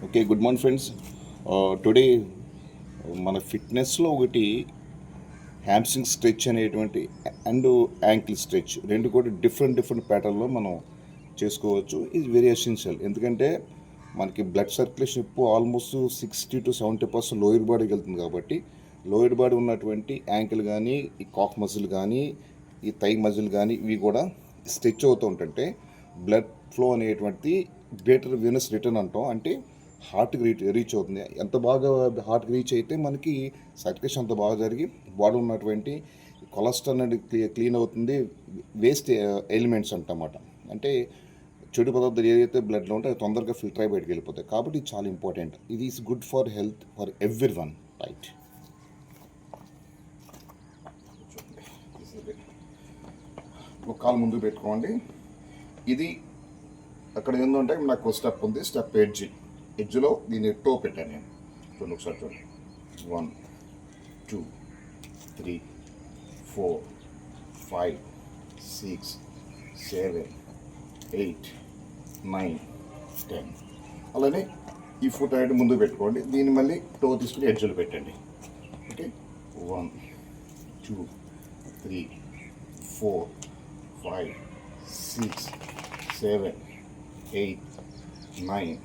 Okay, good morning friends. Today మన ఫిట్నెస్లో ఒకటి hamstring stretch అనేటువంటి అండ్ యాంకిల్ స్ట్రెచ్ రెండు కూడా డిఫరెంట్ ప్యాటర్న్లో మనం చేసుకోవచ్చు. ఇది వెరీ ఎసెన్షియల్. ఎందుకంటే మనకి బ్లడ్ సర్క్యులేషన్ ఇప్పుడు ఆల్మోస్ట్ 60-70% లోయర్ బాడీకి వెళ్తుంది. కాబట్టి లోయర్ బాడీ ఉన్నటువంటి యాంకిల్ కానీ, ఈ కాక్ మజిల్ కానీ, ఈ థై మజిల్ కానీ ఇవి కూడా స్ట్రెచ్ అవుతూ ఉంటుంటే బ్లడ్ ఫ్లో అనేటువంటిది గ్రేటర్ వీనస్ రిటర్న్ అంటాం. అంటే హార్ట్కి రీచ్ అవుతుంది. ఎంత బాగా హార్ట్కి రీచ్ అయితే మనకి సర్క్యులేషన్ అంత బాగా జరిగి బాడీ ఉన్నటువంటి కొలెస్ట్రాల్ అనేది క్లీన్ అవుతుంది. వేస్ట్ ఎలిమెంట్స్ అంటమాట, అంటే చెడు పదార్థాలు ఏదైతే బ్లడ్లో ఉంటే అది తొందరగా ఫిల్టర్ అయి బయటకు వెళ్ళిపోతాయి. కాబట్టి ఇది చాలా ఇంపార్టెంట్. ఇది is good for health for every one, right? ఒక కాలు ముందు పెట్టుకోండి. ఇది అక్కడ ఏంటంటే నాకు స్టెప్ ఉంది, స్టెప్ ఎడ్జ్లో దీన్ని టో పెట్టాను నేను. చూడండి ఒకసారి, చూడండి. 1 2 3 4 5 6 7 8 9 10. అలానే ఈ ఫుట్ అనేది ముందు పెట్టుకోండి. దీన్ని మళ్ళీ టో తీసుకుని ఎడ్జ్లో పెట్టండి. ఓకే, 1 2 3 4 5 6 7 8 9